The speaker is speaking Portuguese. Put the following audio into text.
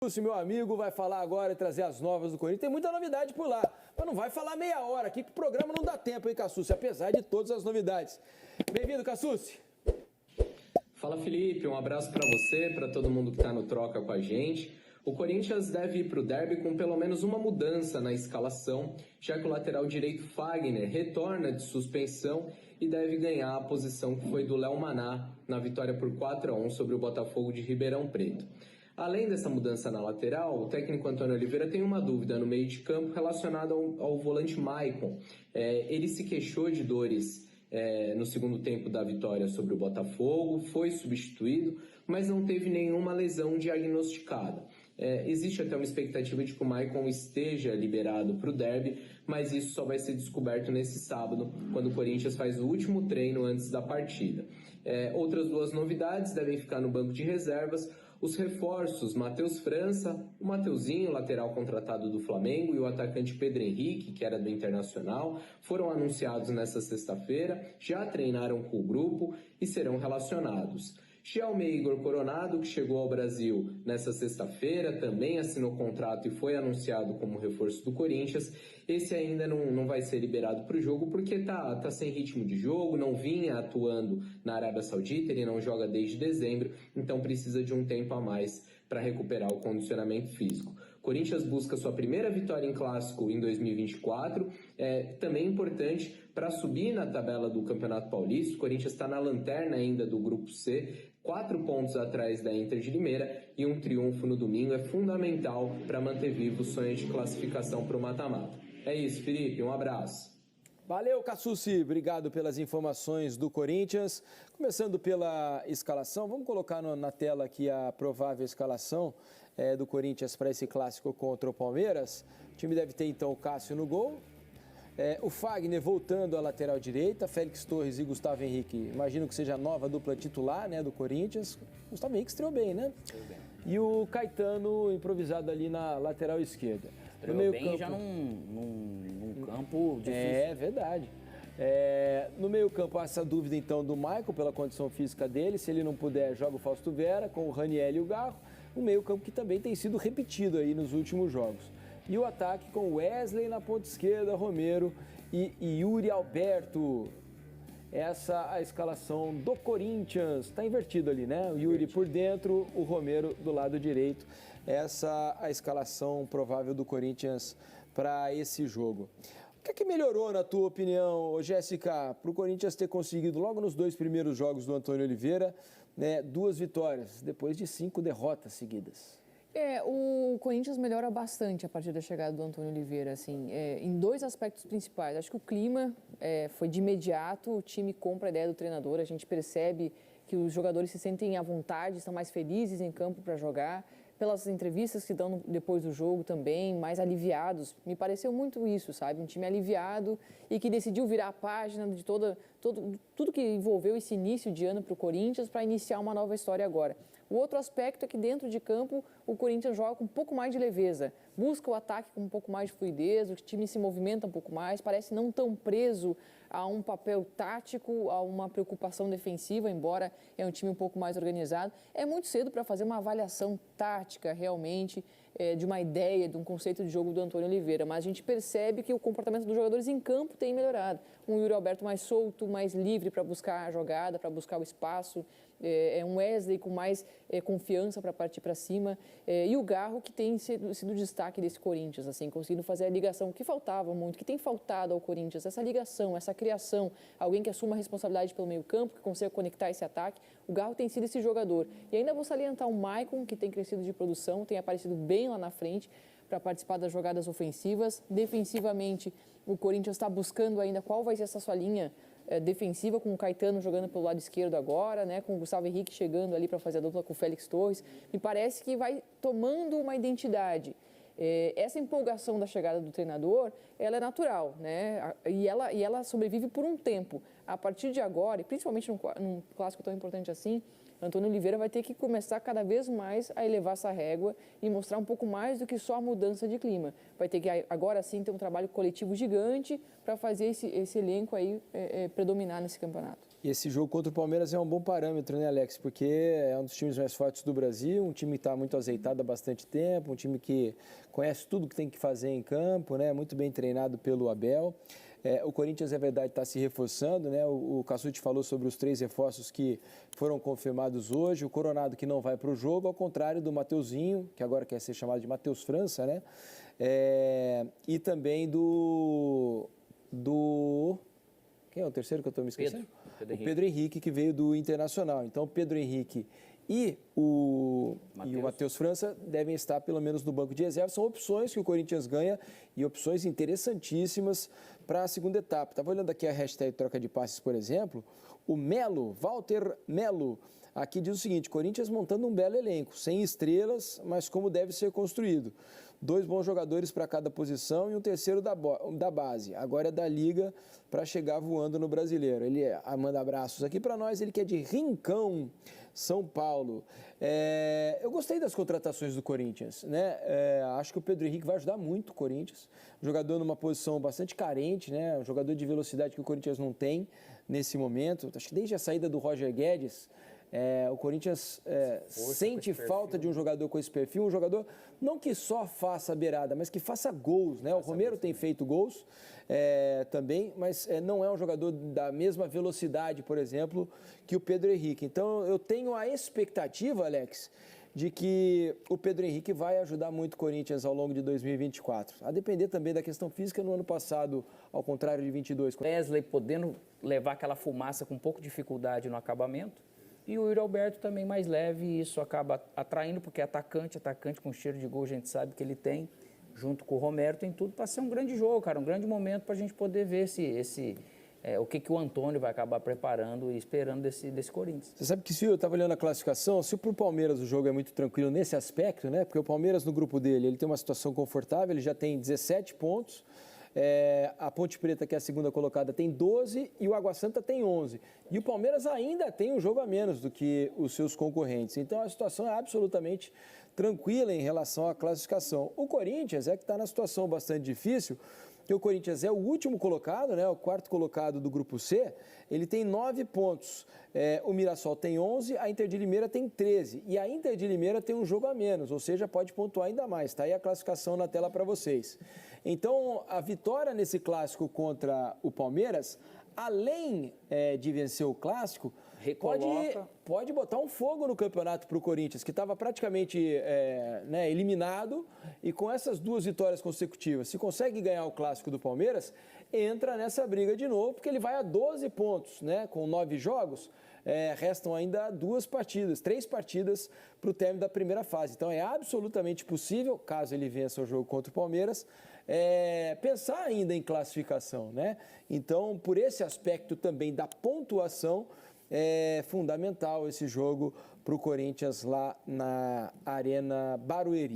O meu amigo vai falar agora e trazer as novas do Corinthians. Tem muita novidade por lá, mas não vai falar meia hora aqui, que o programa não dá tempo, hein, Cassucci? Apesar de todas as novidades. Bem-vindo, Cassucci. Fala, Felipe. Um abraço para você, para todo mundo que está no Troca com a gente. O Corinthians deve ir para o derby com pelo menos uma mudança na escalação, já que o lateral direito Fagner retorna de suspensão e deve ganhar a posição que foi do Léo Maná na vitória por 4-1 sobre o Botafogo de Ribeirão Preto. Além dessa mudança na lateral, o técnico Antônio Oliveira tem uma dúvida no meio de campo relacionada ao volante Maicon. Ele se queixou de dores no segundo tempo da vitória sobre o Botafogo, foi substituído, mas não teve nenhuma lesão diagnosticada. Existe até uma expectativa de que o Maicon esteja liberado para o derby, mas isso só vai ser descoberto nesse sábado, quando o Corinthians faz o último treino antes da partida. Outras duas novidades devem ficar no banco de reservas. Os reforços, Matheus França, o Mateuzinho, lateral contratado do Flamengo, e o atacante Pedro Henrique, que era do Internacional, foram anunciados nesta sexta-feira, já treinaram com o grupo e serão relacionados. Xiaomei Igor Coronado, que chegou ao Brasil nesta sexta-feira, também assinou contrato e foi anunciado como reforço do Corinthians. Esse ainda não vai ser liberado para o jogo porque tá sem ritmo de jogo, não vinha atuando na Arábia Saudita, ele não joga desde dezembro, então precisa de um tempo a mais para recuperar o condicionamento físico. Corinthians busca sua primeira vitória em clássico em 2024, também importante para subir na tabela do Campeonato Paulista. O Corinthians está na lanterna ainda do Grupo C, 4 pontos atrás da Inter de Limeira, e um triunfo no domingo é fundamental para manter vivo o sonho de classificação para o mata-mata. É isso, Felipe, um abraço. Valeu, Cassucci, obrigado pelas informações do Corinthians. Começando pela escalação, vamos colocar na tela aqui a provável escalação do Corinthians para esse clássico contra o Palmeiras. O time deve ter então o Cássio no gol, o Fagner voltando à lateral direita, Félix Torres e Gustavo Henrique, imagino que seja a nova dupla titular, né, do Corinthians. Gustavo Henrique estreou bem, né? Estreou bem. E o Caetano improvisado ali na lateral esquerda. Estreou no meio bem campo, já num campo difícil. É verdade. No meio campo, essa dúvida então do Maicon pela condição física dele. Se ele não puder, joga o Fausto Vera com o Raniel e o Garro. Um meio campo que também tem sido repetido aí nos últimos jogos. E o ataque com Wesley na ponta esquerda, Romero e Yuri Alberto. Essa a escalação do Corinthians. Está invertido ali, né? O Yuri por dentro, o Romero do lado direito. Essa a escalação provável do Corinthians para esse jogo. O que melhorou, na tua opinião, Jéssica, para o Corinthians ter conseguido logo nos 2 primeiros jogos do Antônio Oliveira, né, 2 vitórias, depois de 5 derrotas seguidas? O Corinthians melhora bastante a partir da chegada do Antônio Oliveira, assim, em 2 aspectos principais. Acho que o clima foi de imediato, o time compra a ideia do treinador, a gente percebe que os jogadores se sentem à vontade, estão mais felizes em campo para jogar. Pelas entrevistas que dão depois do jogo também, mais aliviados. Me pareceu muito isso, sabe? Um time aliviado e que decidiu virar a página de tudo que envolveu esse início de ano para o Corinthians para iniciar uma nova história agora. O outro aspecto é que dentro de campo o Corinthians joga com um pouco mais de leveza, busca o ataque com um pouco mais de fluidez, o time se movimenta um pouco mais, parece não tão preso a um papel tático, a uma preocupação defensiva, embora é um time um pouco mais organizado. É muito cedo para fazer uma avaliação tática realmente de uma ideia, de um conceito de jogo do Antônio Oliveira, mas a gente percebe que o comportamento dos jogadores em campo tem melhorado. Um Yuri Alberto mais solto, mais livre para buscar a jogada, para buscar o espaço, um Wesley com mais confiança para partir para cima, e o Garro, que tem sido destaque desse Corinthians, assim, conseguindo fazer a ligação que faltava muito, que tem faltado ao Corinthians, essa ligação, essa criação, alguém que assuma a responsabilidade pelo meio campo, que consiga conectar esse ataque. O Garro tem sido esse jogador. E ainda vou salientar o Maicon, que tem crescido de produção, tem aparecido bem lá na frente para participar das jogadas ofensivas. Defensivamente, o Corinthians está buscando ainda qual vai ser essa sua linha defensiva, com o Caetano jogando pelo lado esquerdo agora, né, com o Gustavo Henrique chegando ali para fazer a dupla com o Félix Torres. Me parece que vai tomando uma identidade. Essa empolgação da chegada do treinador, ela é natural, né? E ela sobrevive por um tempo. A partir de agora, e principalmente num clássico tão importante assim, Antônio Oliveira vai ter que começar cada vez mais a elevar essa régua e mostrar um pouco mais do que só a mudança de clima. Vai ter que agora sim ter um trabalho coletivo gigante para fazer esse elenco aí predominar nesse campeonato. E esse jogo contra o Palmeiras é um bom parâmetro, né, Alex? Porque é um dos times mais fortes do Brasil, um time que está muito azeitado há bastante tempo, um time que conhece tudo que tem que fazer em campo, né? Muito bem treinado pelo Abel. O Corinthians, é verdade, está se reforçando, né? O Cassucci falou sobre os 3 reforços que foram confirmados hoje. O Coronado, que não vai para o jogo, ao contrário do Mateuzinho, que agora quer ser chamado de Matheus França, né? E também do... Quem é o terceiro que eu estou me esquecendo? Pedro Henrique, que veio do Internacional. Então, o Pedro Henrique e o Matheus França devem estar pelo menos no banco de reserva. São opções que o Corinthians ganha e opções interessantíssimas para a segunda etapa. Estava olhando aqui a hashtag troca de passes, por exemplo. O Melo, Walter Melo, aqui diz o seguinte: Corinthians montando um belo elenco, sem estrelas, mas como deve ser construído. 2 bons jogadores para cada posição e um terceiro da base. Agora é da Liga para chegar voando no Brasileiro. Ele manda abraços aqui para nós, ele que é de Rincão, São Paulo. Eu gostei das contratações do Corinthians, né? Acho que o Pedro Henrique vai ajudar muito o Corinthians. Um jogador numa posição bastante carente, né? Um jogador de velocidade que o Corinthians não tem nesse momento. Acho que desde a saída do Roger Guedes, o Corinthians sente falta de um jogador com esse perfil, um jogador não que só faça beirada, mas que faça gols, né? O Romero tem feito gols também, mas não é um jogador da mesma velocidade, por exemplo, que o Pedro Henrique. Então eu tenho a expectativa, Alex, de que o Pedro Henrique vai ajudar muito o Corinthians ao longo de 2024. A depender também da questão física no ano passado, ao contrário de 22. Wesley podendo levar aquela fumaça com um pouco de dificuldade no acabamento. E o Yuri Alberto também mais leve, e isso acaba atraindo, porque atacante com cheiro de gol, a gente sabe que ele tem, junto com o Romero, tem tudo para ser um grande jogo, cara, um grande momento para a gente poder ver o que o Antônio vai acabar preparando e esperando desse Corinthians. Você sabe que se eu estava olhando a classificação, se para o Palmeiras o jogo é muito tranquilo nesse aspecto, né? Porque o Palmeiras no grupo dele, ele tem uma situação confortável, ele já tem 17 pontos, a Ponte Preta, que é a segunda colocada, tem 12 e o Água Santa tem 11. E o Palmeiras ainda tem um jogo a menos do que os seus concorrentes. Então a situação é absolutamente tranquila em relação à classificação. O Corinthians é que está na situação bastante difícil, porque o Corinthians é o último colocado, né, o 4º colocado do grupo C, ele tem 9 pontos. O Mirassol tem 11, a Inter de Limeira tem 13. E a Inter de Limeira tem um jogo a menos, ou seja, pode pontuar ainda mais. Está aí a classificação na tela para vocês. Então, a vitória nesse clássico contra o Palmeiras, além de vencer o clássico, pode botar um fogo no campeonato para o Corinthians, que estava praticamente eliminado, e com essas 2 vitórias consecutivas, se consegue ganhar o clássico do Palmeiras, entra nessa briga de novo, porque ele vai a 12 pontos, né, com 9 jogos. Restam ainda 3 partidas para o término da primeira fase. Então é absolutamente possível, caso ele vença o jogo contra o Palmeiras, pensar ainda em classificação, né? Então, por esse aspecto também da pontuação, é fundamental esse jogo para o Corinthians lá na Arena Barueri.